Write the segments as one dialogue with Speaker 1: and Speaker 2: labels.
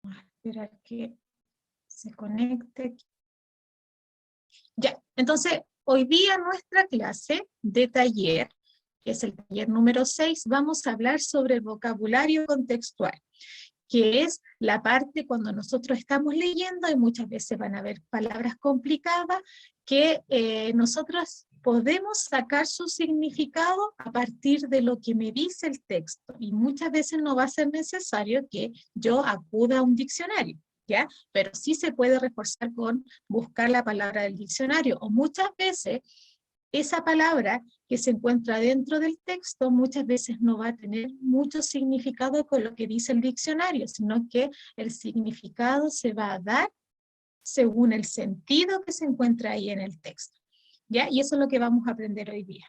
Speaker 1: Esperar que se conecte. Ya, entonces, hoy día nuestra clase de taller, que es el taller número 6, vamos a hablar sobre vocabulario contextual, que es la parte cuando nosotros estamos leyendo y muchas veces van a haber palabras complicadas que nosotros podemos sacar su significado a partir de lo que me dice el texto, y muchas veces no va a ser necesario que yo acuda a un diccionario, ¿ya? Pero sí se puede reforzar con buscar la palabra del diccionario, o muchas veces esa palabra que se encuentra dentro del texto muchas veces no va a tener mucho significado con lo que dice el diccionario, sino que el significado se va a dar según el sentido que se encuentra ahí en el texto, ¿ya? Y eso es lo que vamos a aprender hoy día,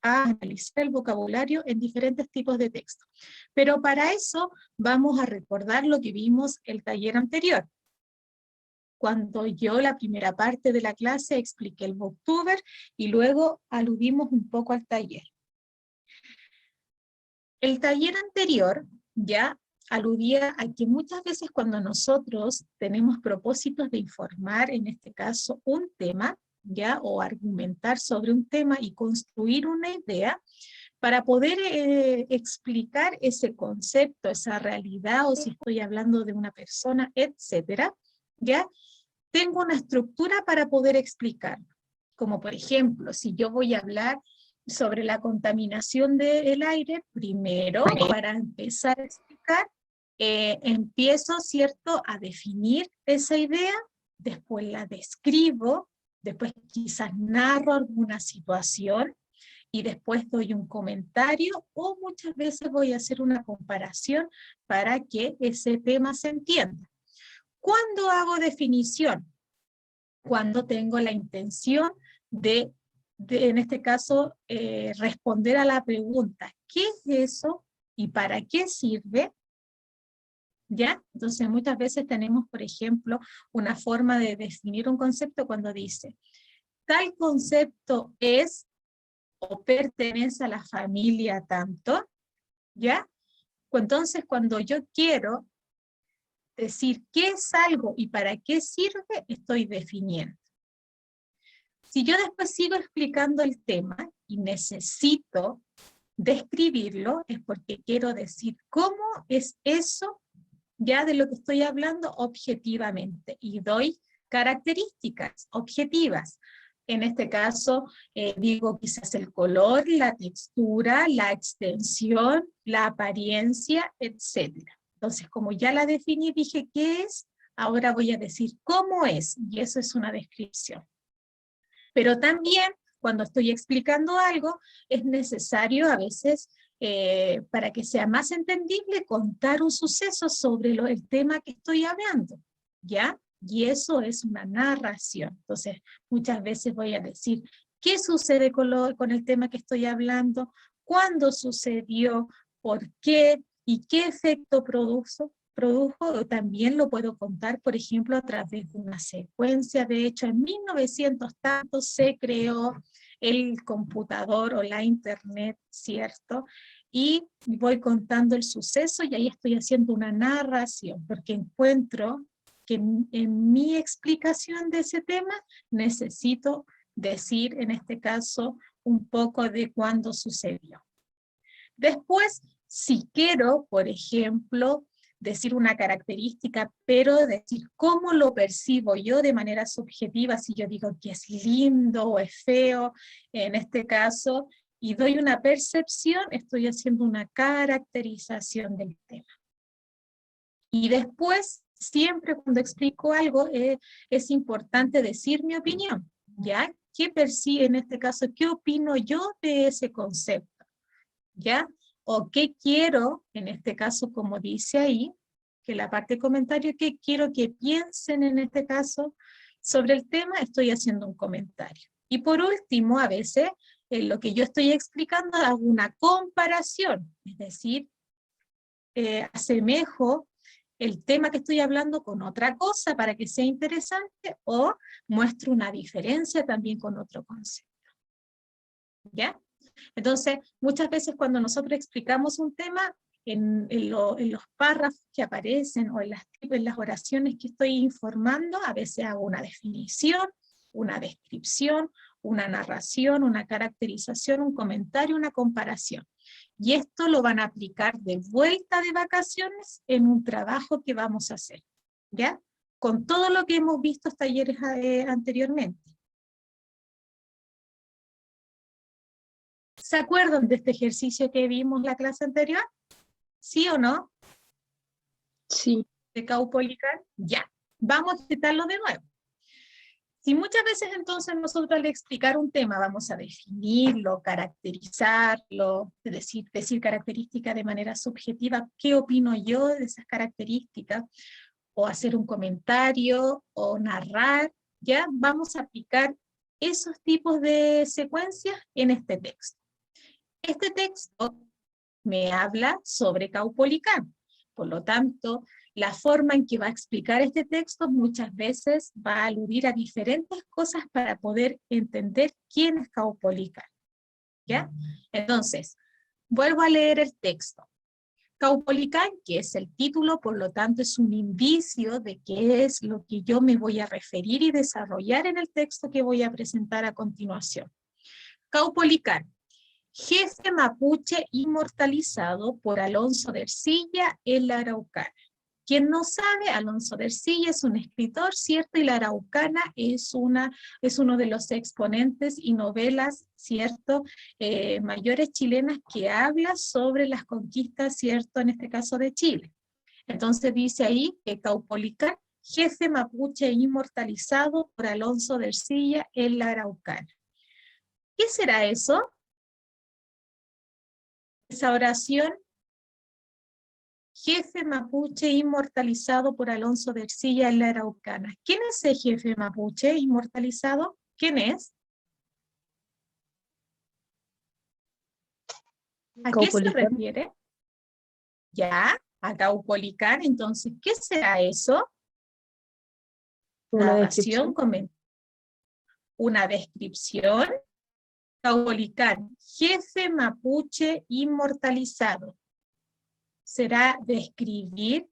Speaker 1: a analizar el vocabulario en diferentes tipos de texto. Pero para eso vamos a recordar lo que vimos el taller anterior, cuando yo la primera parte de la clase expliqué el Booktuber y luego aludimos un poco al taller. El taller anterior ya aludía a que muchas veces cuando nosotros tenemos propósitos de informar, en este caso, un tema, ya, o argumentar sobre un tema y construir una idea, para poder explicar ese concepto, esa realidad, o si estoy hablando de una persona, etcétera, ya, tengo una estructura para poder explicarlo. Como por ejemplo, si yo voy a hablar sobre la contaminación del aire, primero, para empezar a explicar, empiezo, ¿cierto?, a definir esa idea, después la describo, después quizás narro alguna situación, y después doy un comentario, o muchas veces voy a hacer una comparación para que ese tema se entienda. ¿Cuándo hago definición? Cuando tengo la intención de en este caso, responder a la pregunta, ¿qué es eso y para qué sirve? ¿Ya? Entonces muchas veces tenemos, por ejemplo, una forma de definir un concepto cuando dice, tal concepto es o pertenece a la familia tanto, ¿ya? Entonces cuando yo quiero decir qué es algo y para qué sirve, estoy definiendo. Si yo después sigo explicando el tema y necesito describirlo, es porque quiero decir cómo es eso ya de lo que estoy hablando objetivamente, y doy características objetivas. En este caso, digo quizás el color, la textura, la extensión, la apariencia, etc. Entonces, como ya la definí, dije qué es, ahora voy a decir cómo es, y eso es una descripción. Pero también, cuando estoy explicando algo, es necesario a veces, para que sea más entendible, contar un suceso sobre el tema que estoy hablando, ¿ya? Y eso es una narración. Entonces, muchas veces voy a decir, ¿qué sucede con el tema que estoy hablando? ¿Cuándo sucedió? ¿Por qué? ¿Y qué efecto produjo? También lo puedo contar, por ejemplo, a través de una secuencia. De hecho, en 1900 tantos se creó el computador o la internet, ¿cierto? Y voy contando el suceso y ahí estoy haciendo una narración, porque encuentro que en mi explicación de ese tema necesito decir, en este caso, un poco de cuándo sucedió. Después, si quiero, por ejemplo, decir una característica, pero decir cómo lo percibo yo de manera subjetiva, si yo digo que es lindo o es feo, en este caso, y doy una percepción, estoy haciendo una caracterización del tema. Y después, siempre cuando explico algo, es importante decir mi opinión, ¿ya? ¿Qué percibe en este caso? ¿Qué opino yo de ese concepto? ¿Ya? O qué quiero, en este caso, como dice ahí, que la parte de comentario, qué quiero que piensen en este caso sobre el tema, estoy haciendo un comentario. Y por último, a veces, en lo que yo estoy explicando, hago una comparación, es decir, asemejo el tema que estoy hablando con otra cosa para que sea interesante, o muestro una diferencia también con otro concepto. ¿Ya? Entonces, muchas veces cuando nosotros explicamos un tema, en los párrafos que aparecen o en las oraciones que estoy informando, a veces hago una definición, una descripción, una narración, una caracterización, un comentario, una comparación. Y esto lo van a aplicar de vuelta de vacaciones en un trabajo que vamos a hacer, ¿ya? Con todo lo que hemos visto en talleres anteriormente. ¿Se acuerdan de este ejercicio que vimos en la clase anterior? ¿Sí o no?
Speaker 2: Sí.
Speaker 1: ¿De Caupolicán? Ya. Vamos a citarlo de nuevo. Si muchas veces entonces nosotros al explicar un tema vamos a definirlo, caracterizarlo, decir características de manera subjetiva, ¿qué opino yo de esas características? O hacer un comentario, o narrar, ya vamos a aplicar esos tipos de secuencias en este texto. Este texto me habla sobre Caupolicán, por lo tanto, la forma en que va a explicar este texto muchas veces va a aludir a diferentes cosas para poder entender quién es Caupolicán, ¿ya? Entonces, vuelvo a leer el texto. Caupolicán, que es el título, por lo tanto es un indicio de qué es lo que yo me voy a referir y desarrollar en el texto que voy a presentar a continuación. Caupolicán, jefe mapuche inmortalizado por Alonso de Ercilla en la Araucana. Quien no sabe, Alonso de Ercilla es un escritor, ¿cierto? Y la Araucana es uno de los exponentes y novelas, ¿cierto? Mayores chilenas que habla sobre las conquistas, ¿cierto? En este caso de Chile. Entonces dice ahí que Caupolicán, jefe mapuche inmortalizado por Alonso de Ercilla en la Araucana. ¿Qué será eso? Esa oración, jefe mapuche inmortalizado por Alonso de Ercilla en la Araucana. ¿Quién es ese jefe mapuche inmortalizado? ¿Quién es? ¿A qué se
Speaker 2: Caupolicán.
Speaker 1: refiere? Ya, a Caupolicán. Entonces, ¿qué será eso?
Speaker 2: Una
Speaker 1: Narración,
Speaker 2: descripción.
Speaker 1: una descripción. Caupolicán, jefe mapuche inmortalizado. ¿Será describir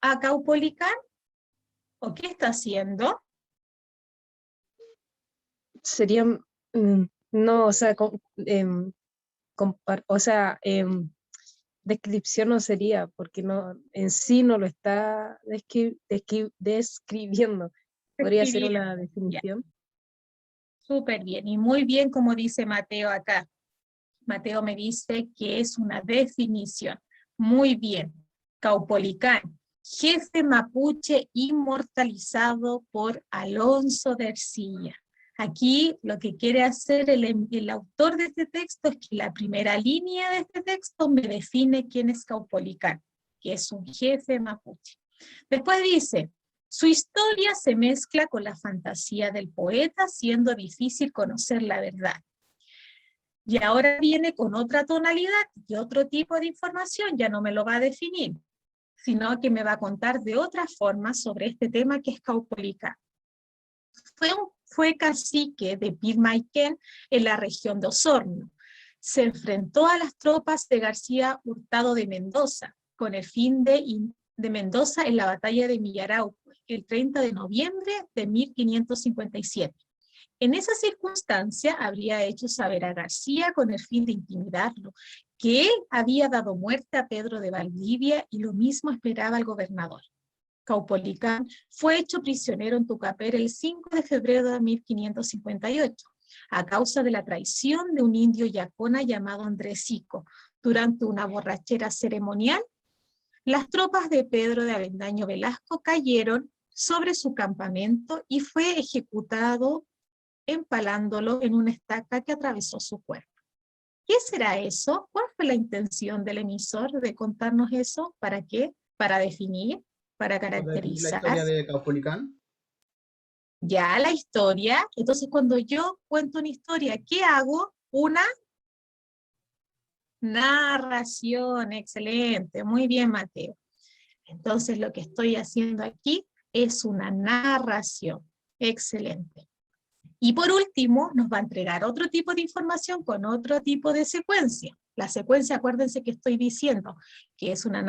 Speaker 1: a Caupolicán? ¿O qué está haciendo?
Speaker 2: Sería, no, o sea, descripción no sería, porque no, en sí no lo está describiendo. Podría ser
Speaker 1: Describir.
Speaker 2: una
Speaker 1: Ya,
Speaker 2: definición.
Speaker 1: súper bien. Y muy bien como dice Mateo acá. Mateo me dice que es una definición. Muy bien. Caupolicán, jefe mapuche inmortalizado por Alonso de Ercilla. Aquí lo que quiere hacer el autor de este texto es que la primera línea de este texto me define quién es Caupolicán, que es un jefe mapuche. Después dice, su historia se mezcla con la fantasía del poeta, siendo difícil conocer la verdad. Y ahora viene con otra tonalidad y otro tipo de información, ya no me lo va a definir, sino que me va a contar de otra forma sobre este tema que es Caupolicán. Fue cacique de Pilmaiquén en la región de Osorno. Se enfrentó a las tropas de García Hurtado de Mendoza, con el fin de Mendoza en la batalla de Millarauco, el 30 de noviembre de 1557. En esa circunstancia habría hecho saber a García con el fin de intimidarlo, que él había dado muerte a Pedro de Valdivia y lo mismo esperaba el gobernador. Caupolicán fue hecho prisionero en Tucapel el 5 de febrero de 1558, a causa de la traición de un indio yacona llamado Andresico. Durante una borrachera ceremonial, las tropas de Pedro de Avendaño Velasco cayeron sobre su campamento y fue ejecutado empalándolo en una estaca que atravesó su cuerpo. ¿Qué será eso? ¿Cuál fue la intención del emisor de contarnos eso? ¿Para qué? ¿Para definir? ¿Para
Speaker 3: ¿Para definir la
Speaker 1: caracterizar?
Speaker 3: historia de Caupolicán?
Speaker 1: Ya la historia. Entonces, cuando yo cuento una historia, ¿qué hago? Una narración. Excelente. Muy bien, Mateo. Entonces, lo que estoy haciendo aquí es una narración. Excelente. Y por último, nos va a entregar otro tipo de información con otro tipo de secuencia. La secuencia, acuérdense que estoy diciendo que es una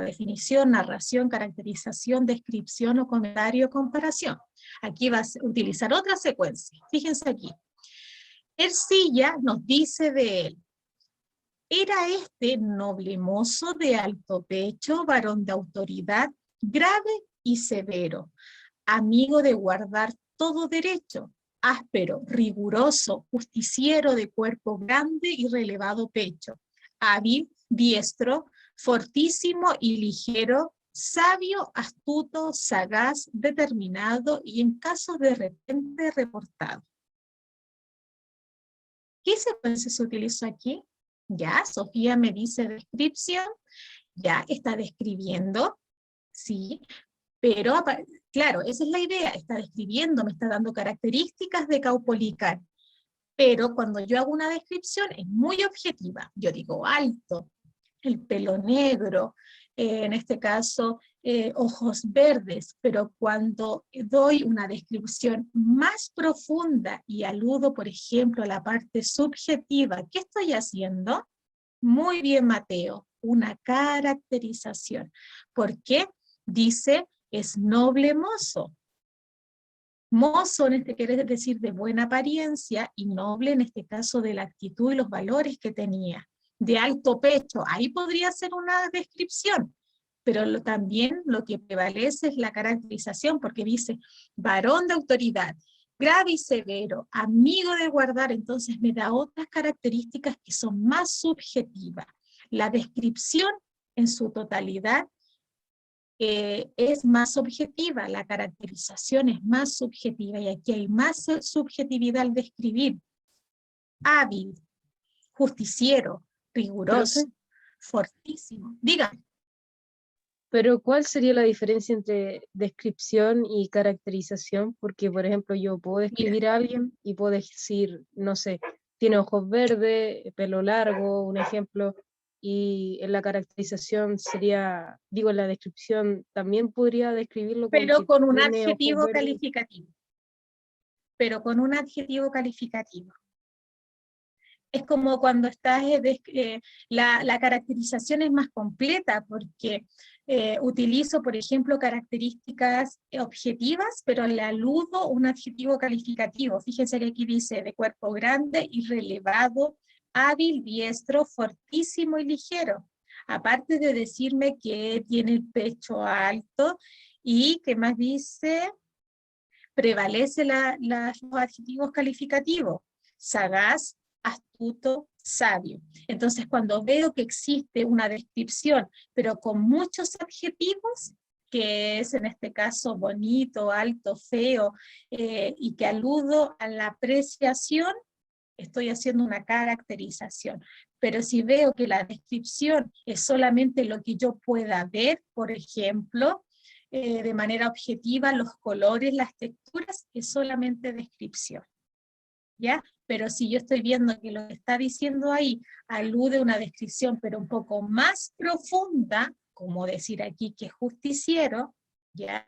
Speaker 1: definición, narración, caracterización, descripción o comentario, comparación. Aquí va a utilizar otra secuencia. Fíjense aquí. Ercilla nos dice de él: era este noble mozo de alto pecho, varón de autoridad, grave y severo, amigo de guardar todo derecho, áspero, riguroso, justiciero de cuerpo grande y relevado pecho, hábil, diestro, fortísimo y ligero, sabio, astuto, sagaz, determinado y en casos de repente reportado. ¿Qué secuencia se utilizó aquí? Ya, Sofía me dice descripción, ya está describiendo, sí, pero claro, esa es la idea, está describiendo, me está dando características de Caupolicán, pero cuando yo hago una descripción es muy objetiva. Yo digo alto, el pelo negro, en este caso ojos verdes, pero cuando doy una descripción más profunda y aludo, por ejemplo, a la parte subjetiva, ¿qué estoy haciendo? Muy bien, Mateo, una caracterización. ¿Por qué? Dice, es noble mozo. Mozo en este quiere decir de buena apariencia, y noble en este caso de la actitud y los valores que tenía. De alto pecho, ahí podría ser una descripción, pero también lo que prevalece es la caracterización, porque dice varón de autoridad, grave y severo, amigo de guardar, entonces me da otras características que son más subjetivas. La descripción en su totalidad es más objetiva, la caracterización es más subjetiva, y aquí hay más subjetividad al describir. Hábil, justiciero, riguroso,
Speaker 2: Profe,
Speaker 1: fortísimo. Dígame.
Speaker 2: pero ¿cuál sería la diferencia entre descripción y caracterización? Porque, por ejemplo, yo puedo
Speaker 1: Mira,
Speaker 2: describir a alguien y puedo decir, no sé, tiene ojos verdes, pelo largo, un ejemplo, y en la caracterización sería, digo, en la descripción también podría describirlo con
Speaker 1: pero
Speaker 2: que
Speaker 1: con un
Speaker 2: tiene ojos
Speaker 1: adjetivo
Speaker 2: verdes.
Speaker 1: calificativo. Pero con un adjetivo calificativo. Es como cuando estás, la caracterización es más completa, porque utilizo, por ejemplo, características objetivas, pero le aludo un adjetivo calificativo. Fíjense que aquí dice de cuerpo grande y relevado, hábil, diestro, fortísimo y ligero. Aparte de decirme que tiene el pecho alto, y que más dice, prevalece los adjetivos calificativos: sagaz, astuto, sabio. Entonces, cuando veo que existe una descripción, pero con muchos adjetivos, que es en este caso bonito, alto, feo, y que aludo a la apreciación, estoy haciendo una caracterización. Pero si veo que la descripción es solamente lo que yo pueda ver, por ejemplo, de manera objetiva, los colores, las texturas, es solamente descripción, ¿ya? Pero si yo estoy viendo que lo que está diciendo ahí alude a una descripción, pero un poco más profunda, como decir aquí que es justiciero, ¿ya?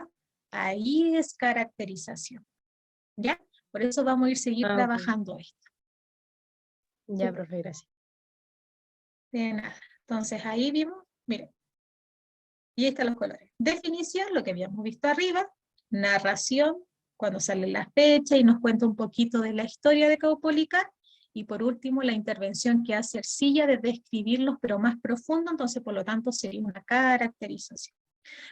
Speaker 1: Ahí es caracterización, ¿ya? Por eso vamos a seguir
Speaker 2: Ah, ok.
Speaker 1: trabajando esto.
Speaker 2: Ya, profe, gracias.
Speaker 1: De nada. Entonces ahí vimos, miren, y ahí están los colores. Definición, lo que habíamos visto arriba. Narración, cuando sale la fecha y nos cuenta un poquito de la historia de Caupolicán. Y por último, la intervención que hace Ercilla de describirlos, pero más profundo, entonces por lo tanto sería una caracterización.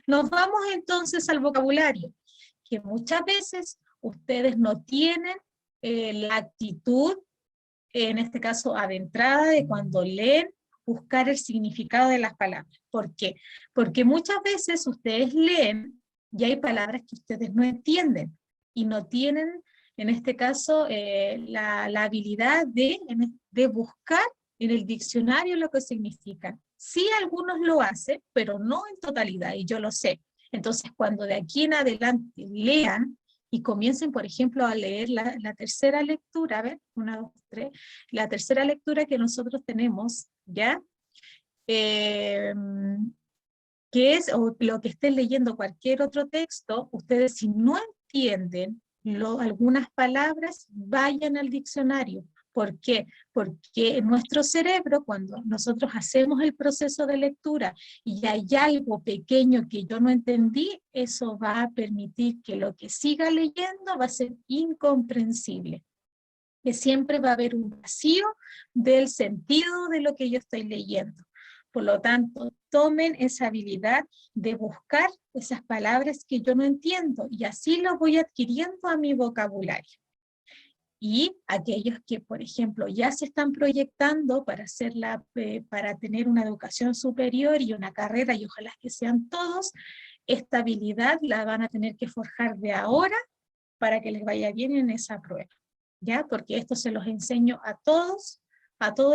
Speaker 1: Nos vamos entonces al vocabulario, que muchas veces ustedes no tienen la actitud, en este caso adentrada, de cuando leen, buscar el significado de las palabras. ¿Por qué? Porque muchas veces ustedes leen y hay palabras que ustedes no entienden y no tienen, en este caso, la habilidad de buscar en el diccionario lo que significan. Sí, algunos lo hacen, pero no en totalidad, y yo lo sé. Entonces, cuando de aquí en adelante lean y comiencen, por ejemplo, a leer la tercera lectura, a ver, 1, 2, 3, la tercera lectura que nosotros tenemos, ¿ya? Eh, que es, o lo que estén leyendo cualquier otro texto, ustedes si no entienden algunas palabras, vayan al diccionario, ¿Por qué? Porque en nuestro cerebro, cuando nosotros hacemos el proceso de lectura y hay algo pequeño que yo no entendí, eso va a permitir que lo que siga leyendo va a ser incomprensible. Que siempre va a haber un vacío del sentido de lo que yo estoy leyendo. Por lo tanto, tomen esa habilidad de buscar esas palabras que yo no entiendo y así lo voy adquiriendo a mi vocabulario. Y aquellos que, por ejemplo, ya se están proyectando para, para tener una educación superior y una carrera, y ojalá que sean todos, esta habilidad la van a tener que forjar de ahora para que les vaya bien en esa prueba, ¿ya? Porque esto se los enseño a todos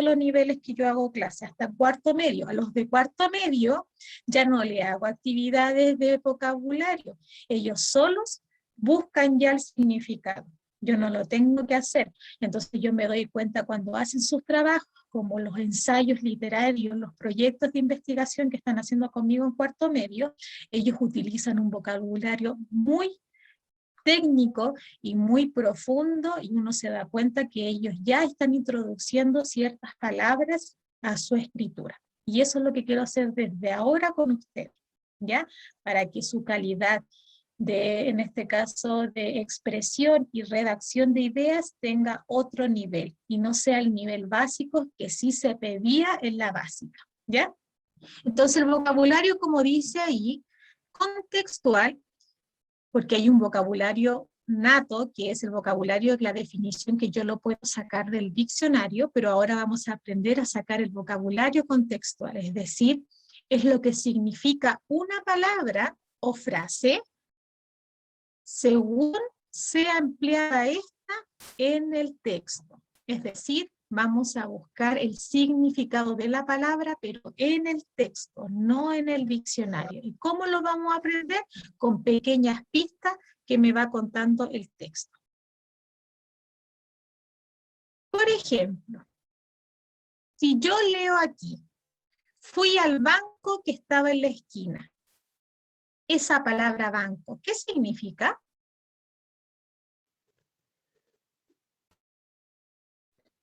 Speaker 1: los niveles que yo hago clase, hasta cuarto medio. A los de cuarto medio ya no le hago actividades de vocabulario, ellos solos buscan ya el significado. Yo no lo tengo que hacer. Entonces yo me doy cuenta cuando hacen sus trabajos, como los ensayos literarios, los proyectos de investigación que están haciendo conmigo en cuarto medio, ellos utilizan un vocabulario muy técnico y muy profundo, y uno se da cuenta que ellos ya están introduciendo ciertas palabras a su escritura. Y eso es lo que quiero hacer desde ahora con ustedes, ¿ya? Para que su calidad en este caso, de expresión y redacción de ideas tenga otro nivel y no sea el nivel básico que sí se pedía en la básica, ¿ya? Entonces el vocabulario, como dice ahí, contextual, porque hay un vocabulario nato, que es el vocabulario de la definición que yo lo puedo sacar del diccionario, pero ahora vamos a aprender a sacar el vocabulario contextual, es decir, es lo que significa una palabra o frase según sea empleada esta en el texto. Es decir, vamos a buscar el significado de la palabra, pero en el texto, no en el diccionario. ¿Y cómo lo vamos a aprender? Con pequeñas pistas que me va contando el texto. Por ejemplo, si yo leo aquí, fui al banco que estaba en la esquina. Esa palabra banco, ¿qué significa?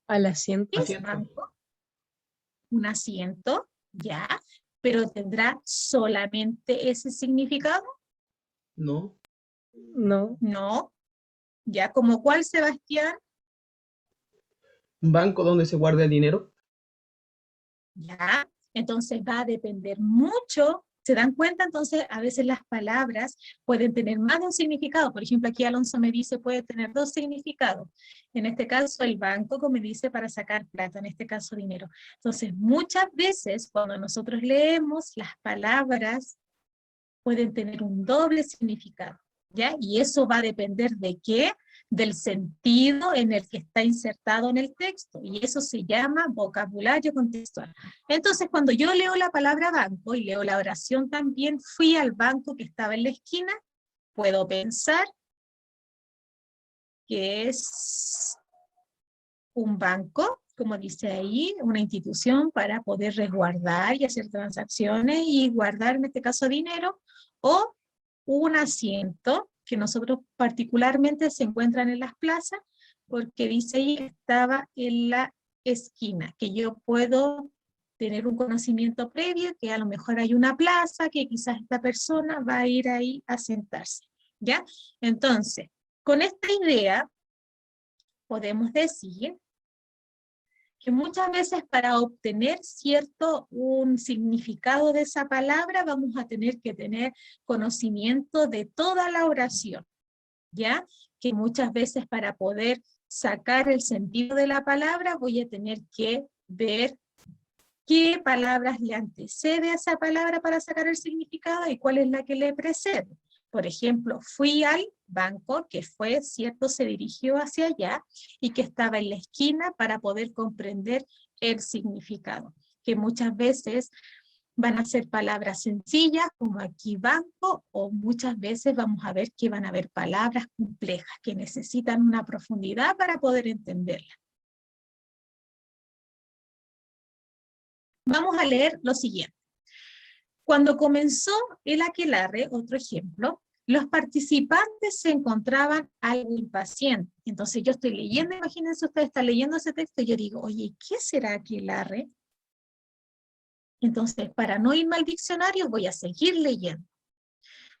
Speaker 2: Al asiento.
Speaker 1: ¿Qué es banco? Un asiento, ya, pero ¿tendrá solamente ese significado?
Speaker 3: No.
Speaker 2: No.
Speaker 1: No. ¿Ya? ¿Como cuál, Sebastián?
Speaker 3: Un banco donde se guarda el dinero.
Speaker 1: ¿Ya? Entonces va a depender mucho. ¿Se dan cuenta? Entonces, a veces las palabras pueden tener más de un significado. Por ejemplo, aquí Alonso me dice puede tener dos significados. En este caso, el banco, como me dice, para sacar plata, en este caso dinero. Entonces, muchas veces cuando nosotros leemos, las palabras pueden tener un doble significado, ¿ya? Y eso va a depender de qué, del sentido en el que está insertado en el texto, y eso se llama vocabulario contextual. Entonces, cuando yo leo la palabra banco, y leo la oración también, fui al banco que estaba en la esquina, puedo pensar que es un banco, como dice ahí, una institución para poder resguardar y hacer transacciones y guardar, en este caso, dinero, o un asiento que nosotros particularmente se encuentran en las plazas, porque dice ahí que estaba en la esquina, que yo puedo tener un conocimiento previo, que a lo mejor hay una plaza, que quizás esta persona va a ir ahí a sentarse, ¿ya? Entonces, con esta idea, podemos decir que muchas veces para obtener un significado de esa palabra vamos a tener que tener conocimiento de toda la oración, ¿ya? Que muchas veces para poder sacar el sentido de la palabra voy a tener que ver qué palabras le antecede a esa palabra para sacar el significado y cuál es la que le precede. Por ejemplo, fui al banco, que fue, cierto, se dirigió hacia allá y que estaba en la esquina para poder comprender el significado. Que muchas veces van a ser palabras sencillas, como aquí banco, o muchas veces vamos a ver que van a haber palabras complejas que necesitan una profundidad para poder entenderlas. Vamos a leer lo siguiente. Cuando comenzó el aquelarre, otro ejemplo, Los participantes se encontraban algo impacientes. Entonces yo estoy leyendo, imagínense ustedes están leyendo ese texto y yo digo, oye, ¿qué será aquelarre? Entonces, para no irme al diccionario, voy a seguir leyendo.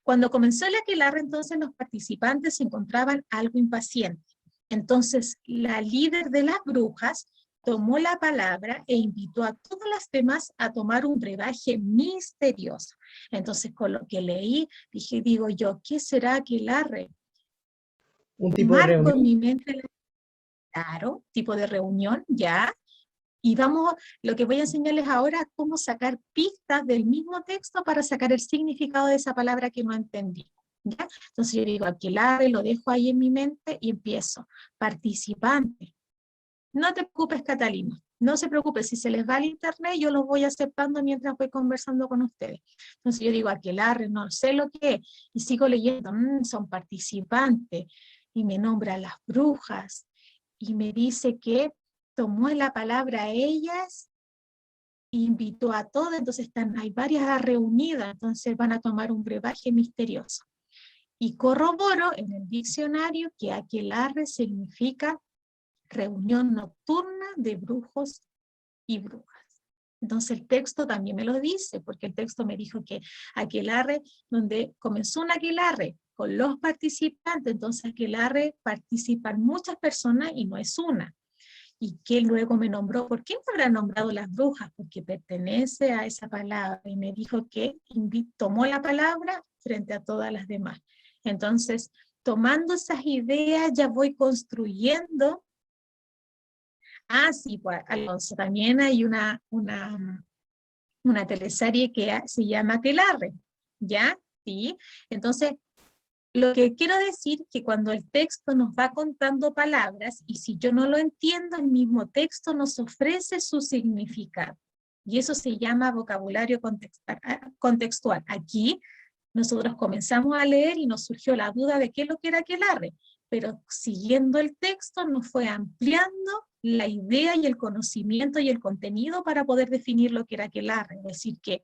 Speaker 1: Cuando comenzó el aquelarre, entonces los participantes se encontraban algo impacientes. Entonces, la líder de las brujas tomó la palabra e invitó a todas las demás a tomar un brebaje misterioso. Entonces, con lo que leí, digo yo, ¿qué será aquelarre?
Speaker 3: Un tipo de
Speaker 1: Marco en
Speaker 3: reunión.
Speaker 1: mi mente, claro, tipo de reunión, ya. Y vamos, lo que voy a enseñarles ahora es cómo sacar pistas del mismo texto para sacar el significado de esa palabra que no entendí. ¿Ya? Entonces yo digo, aquelarre, lo dejo ahí en mi mente y empiezo. Participante. No te preocupes, Catalina. No se preocupe, si se les va el internet, yo los voy aceptando mientras voy conversando con ustedes. Entonces yo digo, aquelarre, no sé lo que es, y sigo leyendo, son participantes, y me nombra a las brujas, y me dice que tomó la palabra a ellas, invitó a todas, entonces hay varias reunidas, entonces van a tomar un brebaje misterioso. Y corroboro en el diccionario que aquelarre significa reunión nocturna de brujos y brujas. Entonces el texto también me lo dice, porque el texto me dijo que aquelarre, donde comenzó un aquelarre con los participantes, entonces aquelarre participan muchas personas y no es una. Y que luego me nombró, ¿por qué me habrá nombrado las brujas? Porque pertenece a esa palabra, y me dijo que tomó la palabra frente a todas las demás. Entonces, tomando esas ideas, ya voy construyendo. Ah, sí, pues, Alonso, también hay una teleserie que se llama Aquelarre, ¿ya? Sí, entonces, lo que quiero decir que cuando el texto nos va contando palabras, y si yo no lo entiendo, el mismo texto nos ofrece su significado. Y eso se llama vocabulario contextual. Aquí nosotros comenzamos a leer y nos surgió la duda de qué es lo que era aquelarre, pero siguiendo el texto nos fue ampliando la idea y el conocimiento y el contenido para poder definir lo que era aquelarre. Es decir, que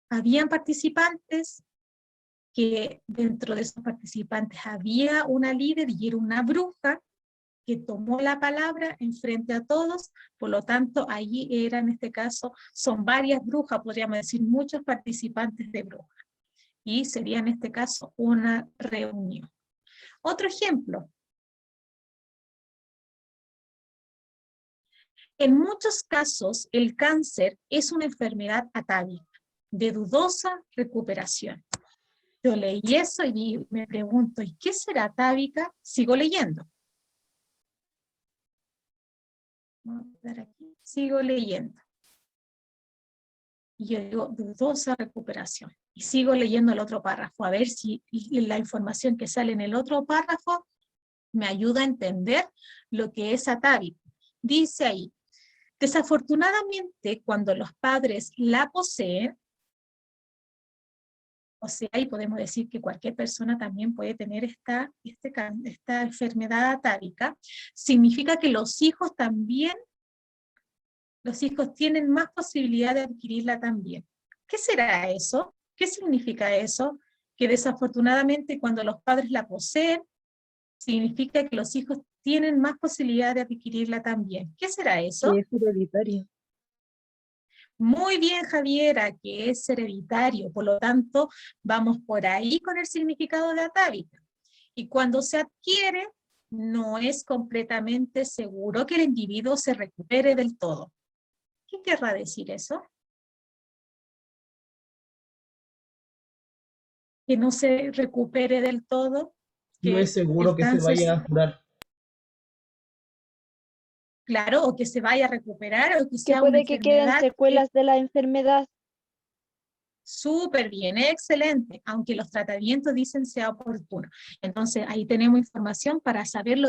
Speaker 1: habían participantes, que dentro de esos participantes había una líder y era una bruja que tomó la palabra en frente a todos, por lo tanto allí era, en este caso, son varias brujas, podríamos decir muchos participantes de brujas, y sería en este caso una reunión. Otro ejemplo. En muchos casos el cáncer es una enfermedad atávica, de dudosa recuperación. Yo leí eso y me pregunto, ¿y qué será atávica? Sigo leyendo. Vamos a ver aquí. Sigo leyendo. Y yo digo, dudosa recuperación. Y sigo leyendo el otro párrafo, a ver si la información que sale en el otro párrafo me ayuda a entender lo que es atávico. Dice ahí, desafortunadamente, cuando los padres la poseen, o sea, y podemos decir que cualquier persona también puede tener esta enfermedad atávica, significa que los hijos tienen más posibilidad de adquirirla también. ¿Qué será eso? ¿Qué significa eso? Que desafortunadamente cuando los padres la poseen, significa que los hijos tienen más posibilidad de adquirirla también. ¿Qué será eso?
Speaker 2: Que es hereditario.
Speaker 1: Muy bien, Javiera, que es hereditario, por lo tanto, vamos por ahí con el significado de atávica. Y cuando se adquiere, no es completamente seguro que el individuo se recupere del todo. ¿Qué querrá decir eso? Que no se recupere del todo,
Speaker 3: No es
Speaker 1: que
Speaker 3: seguro
Speaker 1: el
Speaker 3: que se
Speaker 1: cáncer,
Speaker 3: vaya a curar.
Speaker 1: claro, o que se vaya a recuperar, o que
Speaker 4: Que
Speaker 1: sea una
Speaker 4: puede que queden
Speaker 1: enfermedad que
Speaker 4: secuelas de la enfermedad.
Speaker 1: súper bien, excelente, aunque los tratamientos dicen sea oportuno. Entonces ahí tenemos información para saber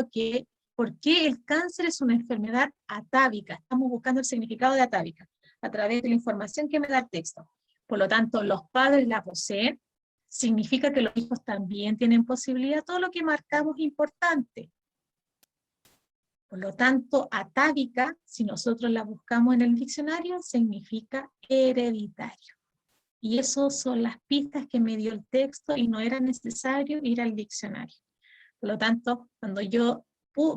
Speaker 1: por qué el cáncer es una enfermedad atávica. Estamos buscando el significado de atávica a través de la información que me da el texto. Por lo tanto, los padres la poseen, significa que los hijos también tienen posibilidad, todo lo que marcamos importante. Por lo tanto, atávica, si nosotros la buscamos en el diccionario, significa hereditario. Y esas son las pistas que me dio el texto y no era necesario ir al diccionario. Por lo tanto, cuando yo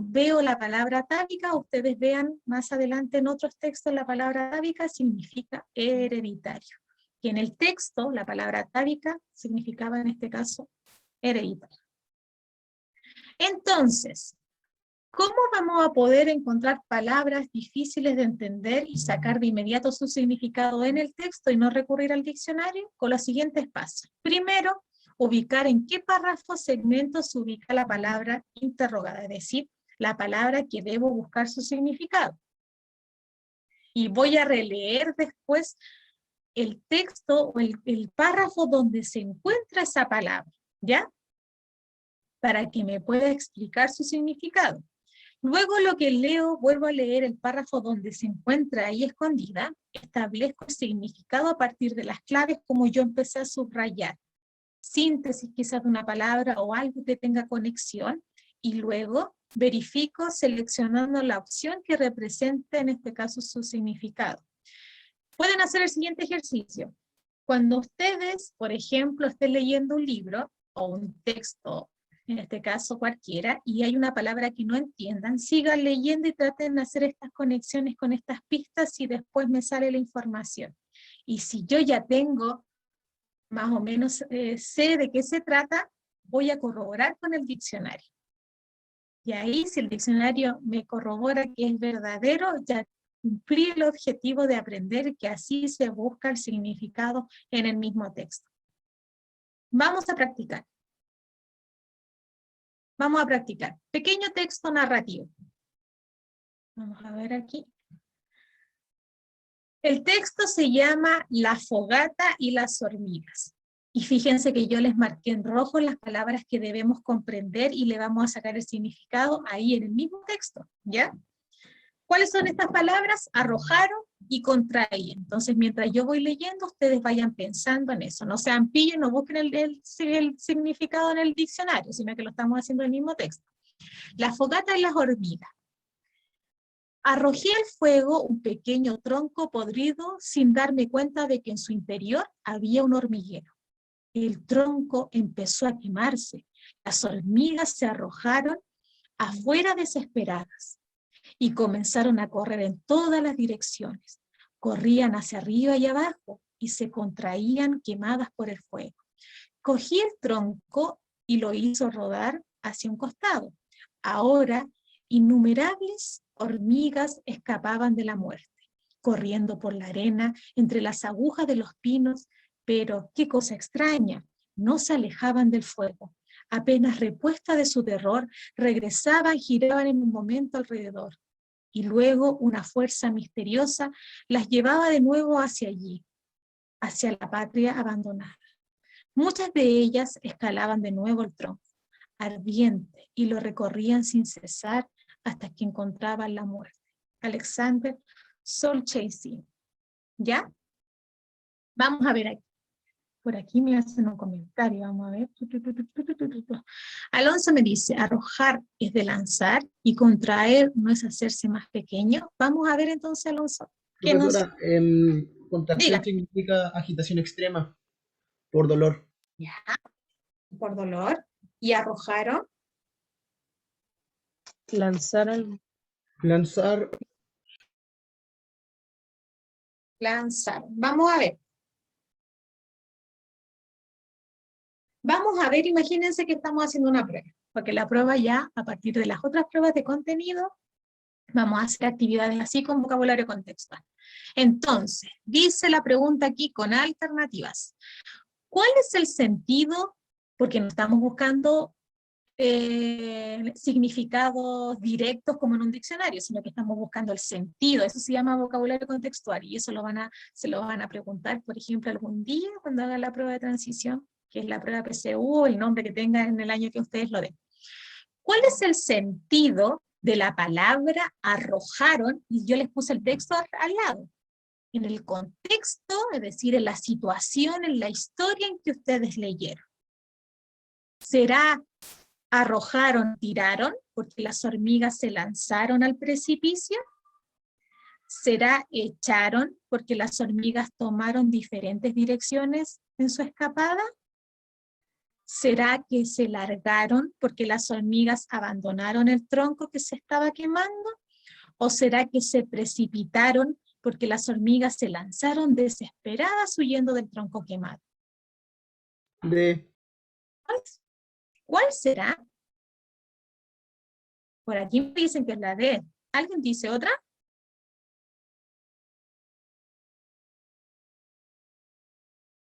Speaker 1: veo la palabra atávica, ustedes vean más adelante en otros textos la palabra atávica significa hereditario. Y en el texto la palabra atávica significaba en este caso hereditario. Entonces, ¿cómo vamos a poder encontrar palabras difíciles de entender y sacar de inmediato su significado en el texto y no recurrir al diccionario? Con los siguientes pasos. Primero, ubicar en qué párrafo o segmento se ubica la palabra interrogada, es decir, la palabra que debo buscar su significado. Y voy a releer después el texto o el párrafo donde se encuentra esa palabra, ¿ya? Para que me pueda explicar su significado. Luego lo que leo, vuelvo a leer el párrafo donde se encuentra ahí escondida, establezco el significado a partir de las claves como yo empecé a subrayar. Síntesis quizás de una palabra o algo que tenga conexión, y luego verifico seleccionando la opción que represente en este caso su significado. Pueden hacer el siguiente ejercicio. Cuando ustedes, por ejemplo, estén leyendo un libro o un texto, en este caso cualquiera, y hay una palabra que no entiendan, sigan leyendo y traten de hacer estas conexiones con estas pistas y después me sale la información. Y si yo ya tengo, más o menos sé de qué se trata, voy a corroborar con el diccionario. Y ahí, si el diccionario me corrobora que es verdadero, ya cumplí el objetivo de aprender que así se busca el significado en el mismo texto. Vamos a practicar. Vamos a practicar. Pequeño texto narrativo. Vamos a ver aquí. El texto se llama La fogata y las hormigas. Y fíjense que yo les marqué en rojo las palabras que debemos comprender y le vamos a sacar el significado ahí en el mismo texto, ¿ya? ¿Cuáles son estas palabras? Arrojaron y contraían. Entonces, mientras yo voy leyendo, ustedes vayan pensando en eso. No sean pillos, no busquen el significado en el diccionario, sino que lo estamos haciendo en el mismo texto. La fogata y las hormigas. Arrojé al fuego un pequeño tronco podrido sin darme cuenta de que en su interior había un hormiguero. El tronco empezó a quemarse. Las hormigas se arrojaron afuera desesperadas y comenzaron a correr en todas las direcciones. Corrían hacia arriba y abajo y se contraían quemadas por el fuego. Cogí el tronco y lo hizo rodar hacia un costado. Ahora, innumerables hormigas escapaban de la muerte, corriendo por la arena entre las agujas de los pinos, pero qué cosa extraña, no se alejaban del fuego. Apenas repuestas de su terror, regresaban, giraban en un momento alrededor. Y luego una fuerza misteriosa las llevaba de nuevo hacia allí, hacia la patria abandonada. Muchas de ellas escalaban de nuevo el tronco, ardiente, y lo recorrían sin cesar hasta que encontraban la muerte. Alexander Solzhenitsyn. ¿Ya? Vamos a ver aquí. Por aquí me hacen un comentario, vamos a ver. Alonso me dice, arrojar es de lanzar y contraer no es hacerse más pequeño. Vamos a ver entonces, Alonso.
Speaker 3: Profesora, contracción significa agitación extrema por dolor.
Speaker 1: Ya, por dolor. ¿Y arrojaron?
Speaker 2: Lanzaron.
Speaker 3: Lanzar.
Speaker 1: Lanzaron. Vamos a ver. Vamos a ver, imagínense que estamos haciendo una prueba, porque la prueba ya, a partir de las otras pruebas de contenido, vamos a hacer actividades así con vocabulario contextual. Entonces, dice la pregunta aquí con alternativas. ¿Cuál es el sentido? Porque no estamos buscando significados directos como en un diccionario, sino que estamos buscando el sentido. Eso se llama vocabulario contextual y eso se lo van a preguntar, por ejemplo, algún día cuando hagan la prueba de transición, que es la prueba PSU, o el nombre que tenga en el año que ustedes lo den. ¿Cuál es el sentido de la palabra arrojaron? Y yo les puse el texto al lado. En el contexto, es decir, en la situación, en la historia en que ustedes leyeron. ¿Será arrojaron, tiraron, porque las hormigas se lanzaron al precipicio? ¿Será echaron porque las hormigas tomaron diferentes direcciones en su escapada? ¿Será que se largaron porque las hormigas abandonaron el tronco que se estaba quemando? ¿O será que se precipitaron porque las hormigas se lanzaron desesperadas huyendo del tronco quemado?
Speaker 3: D.
Speaker 1: ¿Cuál será? Por aquí me dicen que es la D. ¿Alguien dice otra?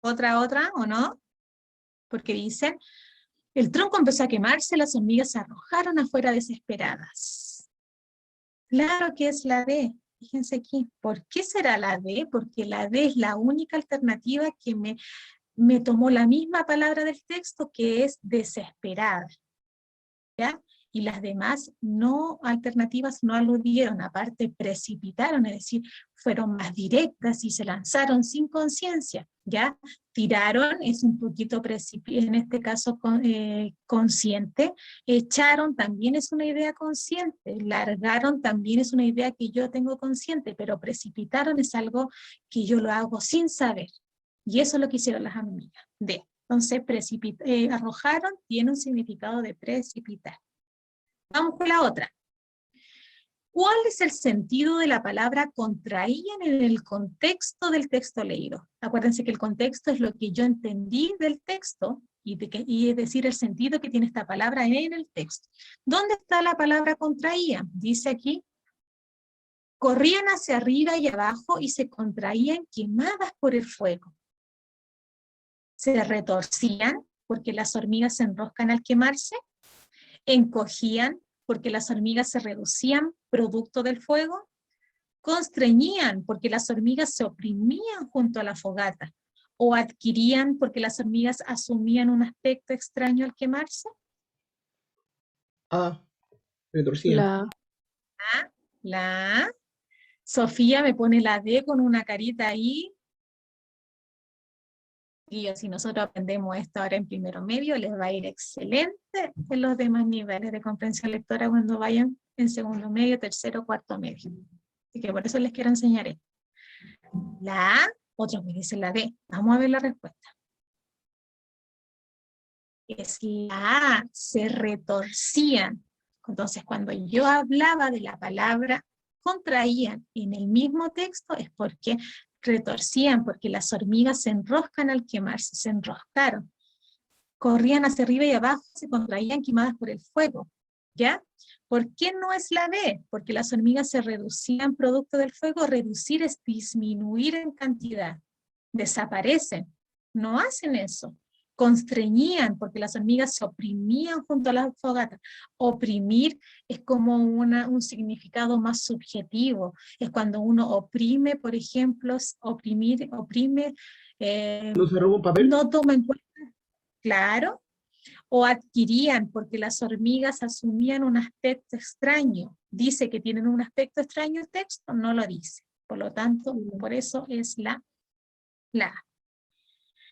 Speaker 1: ¿Otra o no? Porque dicen, el tronco empezó a quemarse, las hormigas se arrojaron afuera desesperadas. Claro que es la D. Fíjense aquí. ¿Por qué será la D? Porque la D es la única alternativa que me tomó la misma palabra del texto, que es desesperada. ¿Ya? Y las demás alternativas no aludieron, aparte precipitaron, es decir, fueron más directas y se lanzaron sin conciencia, ¿ya? Tiraron, es un poquito en este caso consciente, echaron también es una idea consciente, largaron también es una idea que yo tengo consciente, pero precipitaron es algo que yo lo hago sin saber, y eso es lo que hicieron las hormigas. Entonces, arrojaron tiene un significado de precipitar. Vamos con la otra. ¿Cuál es el sentido de la palabra contraían en el contexto del texto leído? Acuérdense que el contexto es lo que yo entendí del texto y es decir, el sentido que tiene esta palabra en el texto. ¿Dónde está la palabra contraían? Dice aquí, corrían hacia arriba y abajo y se contraían quemadas por el fuego. Se retorcían porque las hormigas se enroscan al quemarse. Encogían porque las hormigas se reducían producto del fuego, constreñían porque las hormigas se oprimían junto a la fogata, o adquirían porque las hormigas asumían un aspecto extraño al quemarse.
Speaker 3: A. Retorcían.
Speaker 1: La A. Sofía me pone la D con una carita ahí. Y si nosotros aprendemos esto ahora en primero medio, les va a ir excelente en los demás niveles de comprensión lectora cuando vayan en segundo medio, tercero, cuarto medio. Así que por eso les quiero enseñar esto. La A, otros me dicen la B. Vamos a ver la respuesta. Es la A, se retorcían. Entonces, cuando yo hablaba de la palabra contraían en el mismo texto, es porque retorcían, porque las hormigas se enroscan al quemarse, se enroscaron. Corrían hacia arriba y abajo, se contraían quemadas por el fuego. ¿Ya? ¿Por qué no es la B? Porque las hormigas se reducían producto del fuego. Reducir es disminuir en cantidad. Desaparecen. No hacen eso. Constreñían, porque las hormigas se oprimían junto a la fogata. Oprimir es como un significado más subjetivo. Es cuando uno oprime, por ejemplo, oprime,
Speaker 3: ¿No se roba un papel?
Speaker 1: no toma en cuenta, claro, o adquirían, porque las hormigas asumían un aspecto extraño. Dice que tienen un aspecto extraño el texto, no lo dice. Por lo tanto, por eso es la A.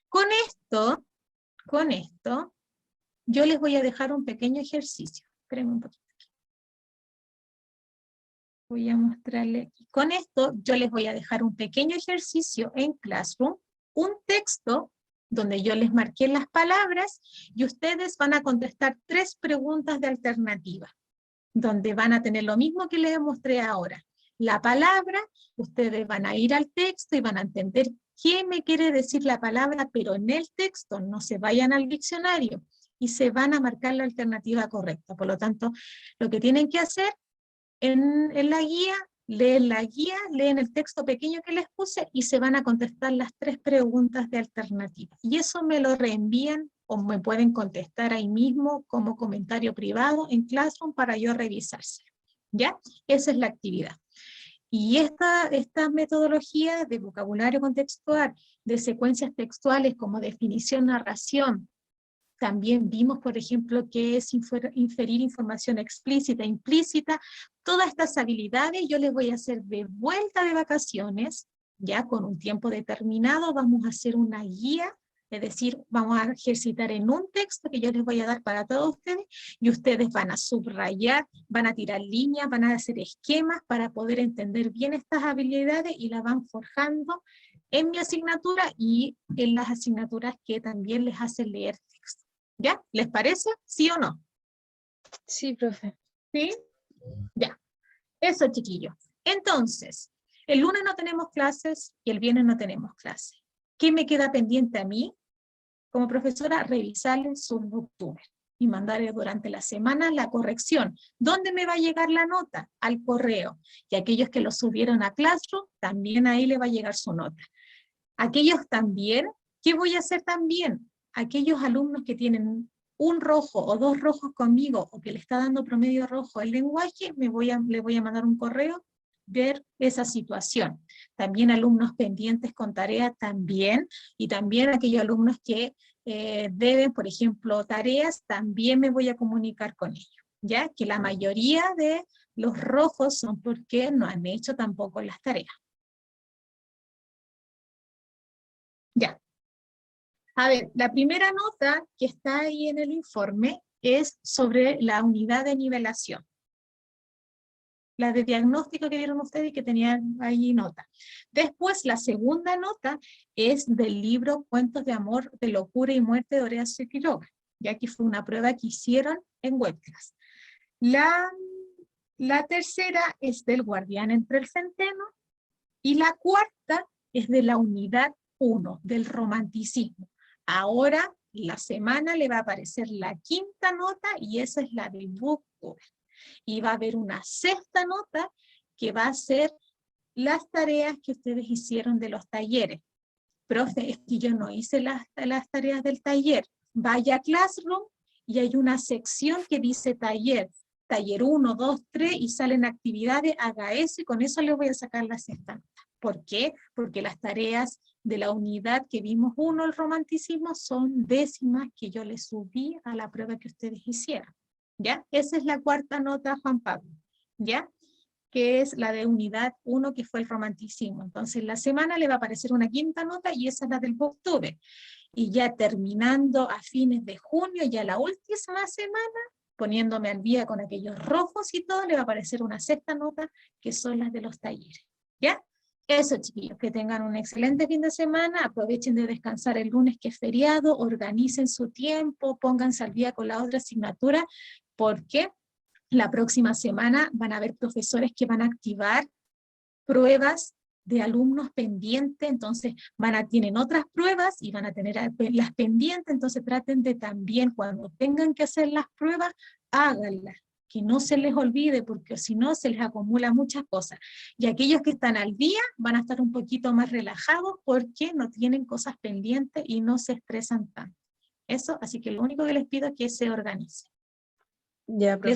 Speaker 1: Con esto, yo les voy a dejar un pequeño ejercicio. Espérenme un poquito. Voy a mostrarle aquí. Con esto, yo les voy a dejar un pequeño ejercicio en Classroom, un texto donde yo les marqué las palabras y ustedes van a contestar 3 preguntas de alternativa, donde van a tener lo mismo que les mostré ahora. La palabra, ustedes van a ir al texto y van a entender qué me quiere decir la palabra, pero en el texto no se vayan al diccionario y se van a marcar la alternativa correcta. Por lo tanto, lo que tienen que hacer en la guía, leen el texto pequeño que les puse y se van a contestar las 3 preguntas de alternativa. Y eso me lo reenvían o me pueden contestar ahí mismo como comentario privado en Classroom para yo revisárselo. ¿Ya? Esa es la actividad. Y esta metodología de vocabulario contextual, de secuencias textuales como definición, narración, también vimos, por ejemplo, que es inferir información explícita, implícita. Todas estas habilidades yo les voy a hacer de vuelta de vacaciones, ya con un tiempo determinado. Vamos a hacer una guía Es decir, vamos a ejercitar en un texto que yo les voy a dar para todos ustedes, y ustedes van a subrayar, van a tirar líneas, van a hacer esquemas para poder entender bien estas habilidades y las van forjando en mi asignatura y en las asignaturas que también les hacen leer texto. ¿Ya? ¿Les parece? ¿Sí o no?
Speaker 2: Sí, profe.
Speaker 1: ¿Sí? Ya. Eso, chiquillos. Entonces, el lunes no tenemos clases y el viernes no tenemos clases. ¿Qué me queda pendiente a mí como profesora? Revisarles sus booktubers y mandarle durante la semana la corrección. ¿Dónde me va a llegar la nota? Al correo. Y aquellos que lo subieron a Classroom, también ahí le va a llegar su nota. Aquellos también, ¿qué voy a hacer también? Aquellos alumnos que tienen un rojo o dos rojos conmigo, o que le está dando promedio rojo el lenguaje, le voy a mandar un correo, ver esa situación. También alumnos pendientes con tarea también, y también aquellos alumnos que deben, por ejemplo, tareas, también me voy a comunicar con ellos, ya que la mayoría de los rojos son porque no han hecho tampoco las tareas. Ya. A ver, la primera nota que está ahí en el informe es sobre la unidad de nivelación. La de diagnóstico que vieron ustedes y que tenían ahí nota. Después, la segunda nota es del libro Cuentos de Amor, de Locura y Muerte de Horacio Quiroga, ya que fue una prueba que hicieron en webclass. La tercera es del Guardián entre el Centeno, y la cuarta es de la unidad 1, del romanticismo. Ahora, la semana le va a aparecer la quinta nota, y esa es la del booktuber. Y va a haber una sexta nota que va a ser las tareas que ustedes hicieron de los talleres. Profe, es que yo no hice las tareas del taller. Vaya a Classroom y hay una sección que dice taller. Taller 1, 2, 3 y salen actividades, haga eso y con eso le voy a sacar la sexta nota. ¿Por qué? Porque las tareas de la unidad que vimos 1, el romanticismo, son décimas que yo les subí a la prueba que ustedes hicieron. ¿Ya? Esa es la cuarta nota, Juan Pablo. ¿Ya? Que es la de unidad 1, que fue el romanticismo. Entonces, la semana le va a aparecer una quinta nota y esa es la del booktuber. Y ya terminando a fines de junio, ya la última semana, poniéndome al día con aquellos rojos y todo, le va a aparecer una sexta nota, que son las de los talleres. ¿Ya? Eso, chiquillos, que tengan un excelente fin de semana, aprovechen de descansar el lunes que es feriado, organicen su tiempo, pónganse al día con la otra asignatura, porque la próxima semana van a haber profesores que van a activar pruebas de alumnos pendientes, entonces tienen otras pruebas y van a tener las pendientes, entonces traten de también, cuando tengan que hacer las pruebas, háganlas, que no se les olvide, porque si no se les acumula muchas cosas. Y aquellos que están al día van a estar un poquito más relajados porque no tienen cosas pendientes y no se estresan tanto. Eso, así que lo único que les pido es que se organicen.
Speaker 2: Ya, profe.